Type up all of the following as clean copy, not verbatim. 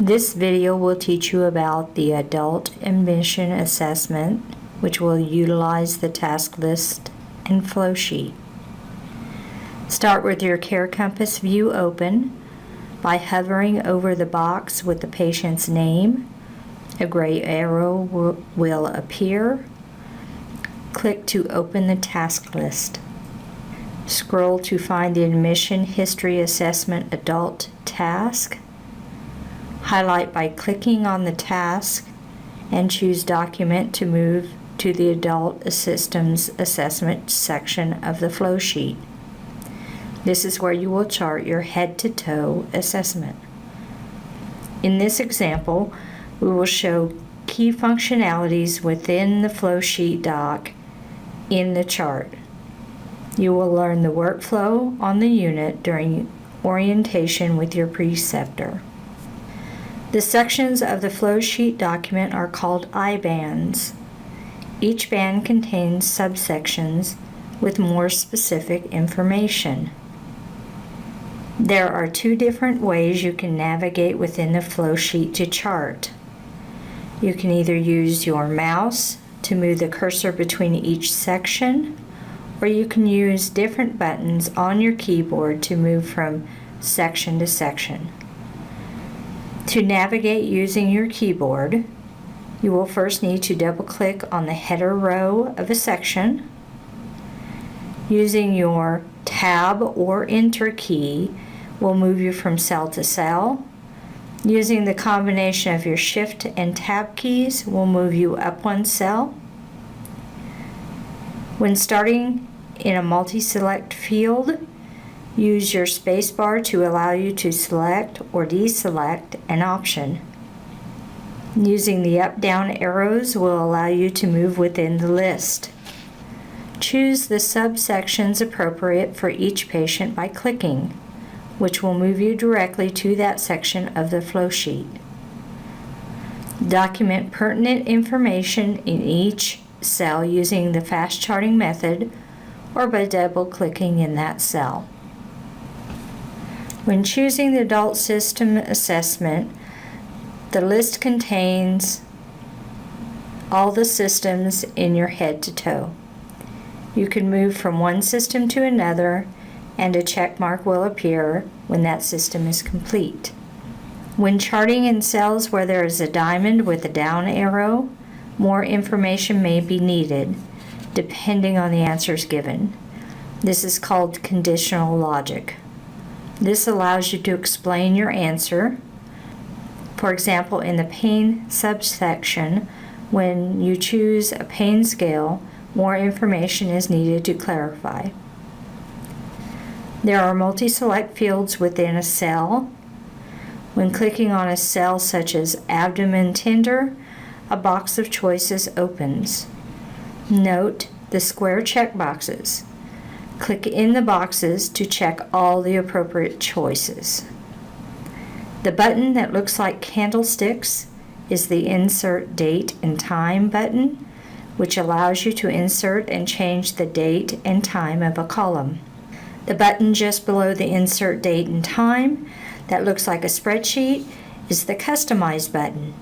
This video will teach you about the adult admission assessment, which will utilize the task list and flow sheet. Start with your Care Compass view open by hovering over the box with the patient's name. A gray arrow will appear. Click to open the task list. Scroll to find the Admission History Assessment Adult task. Highlight by clicking on the task and choose Document to move to the Adult Systems Assessment section of the flow sheet. This is where you will chart your head-to-toe assessment. In this example, we will show key functionalities within the flow sheet doc in the chart. You will learn the workflow on the unit during orientation with your preceptor. The sections of the flow sheet document are called I-bands. Each band contains subsections with more specific information. There are two different ways you can navigate within the flow sheet to chart. You can either use your mouse to move the cursor between each section, or you can use different buttons on your keyboard to move from section to section. To navigate using your keyboard, you will first need to double-click on the header row of a section. Using your Tab or Enter key will move you from cell to cell. Using the combination of your Shift and Tab keys will move you up one cell. When starting in a multi-select field, use your spacebar to allow you to select or deselect an option. Using the up-down arrows will allow you to move within the list. Choose the subsections appropriate for each patient by clicking, which will move you directly to that section of the flow sheet. Document pertinent information in each cell using the fast charting method or by double-clicking in that cell. When choosing the adult system assessment, the list contains all the systems in your head to toe. You can move from one system to another, and a check mark will appear when that system is complete. When charting in cells where there is a diamond with a down arrow, more information may be needed, depending on the answers given. This is called conditional logic. This allows you to explain your answer. For example, in the pain subsection, when you choose a pain scale, more information is needed to clarify. There are multi-select fields within a cell. When clicking on a cell such as abdomen tender, a box of choices opens. Note the square check boxes. Click in the boxes to check all the appropriate choices. The button that looks like candlesticks is the Insert Date and Time button, which allows you to insert and change the date and time of a column. The button just below the Insert Date and Time that looks like a spreadsheet is the Customize button.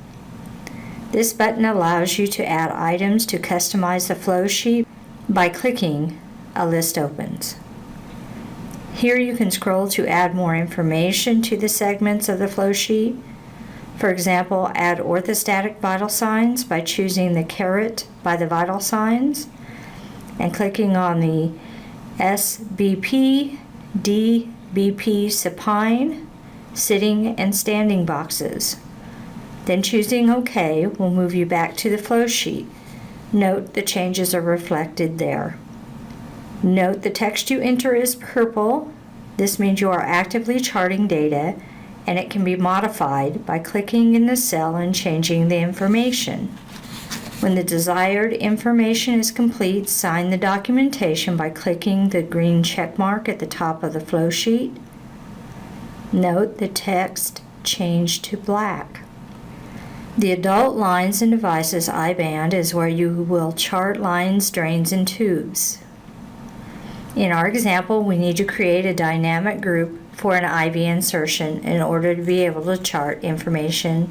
This button allows you to add items to customize the flow sheet by clicking. A list opens. Here you can scroll to add more information to the segments of the flow sheet. For example, add orthostatic vital signs by choosing the caret by the vital signs and clicking on the SBP, DBP supine, sitting and standing boxes. Then choosing OK will move you back to the flow sheet. Note the changes are reflected there. Note the text you enter is purple. This means you are actively charting data, and it can be modified by clicking in the cell and changing the information. When the desired information is complete, sign the documentation by clicking the green check mark at the top of the flow sheet. Note the text changed to black. The Adult Lines and Devices I-band is where you will chart lines, drains, and tubes. In our example, we need to create a dynamic group for an IV insertion in order to be able to chart information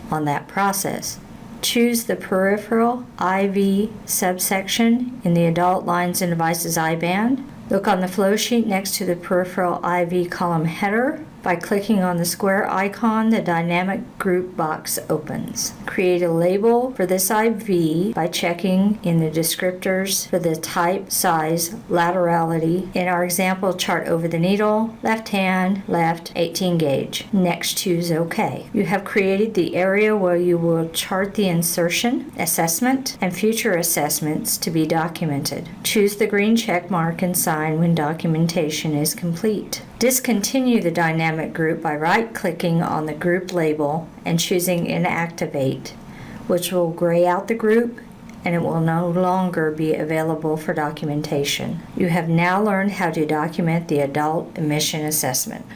on that process. Choose the peripheral IV subsection in the Adult Lines and Devices I-band. Look on the flow sheet next to the peripheral IV column header. By clicking on the square icon, the dynamic group box opens. Create a label for this IV by checking in the descriptors for the type, size, laterality. In our example, chart over the needle, left hand, left, 18 gauge. Next, choose OK. You have created the area where you will chart the insertion, assessment, and future assessments to be documented. Choose the green check mark and sign when documentation is complete. Discontinue the dynamic group by right-clicking on the group label and choosing Inactivate, which will gray out the group and it will no longer be available for documentation. You have now learned how to document the adult emission assessment.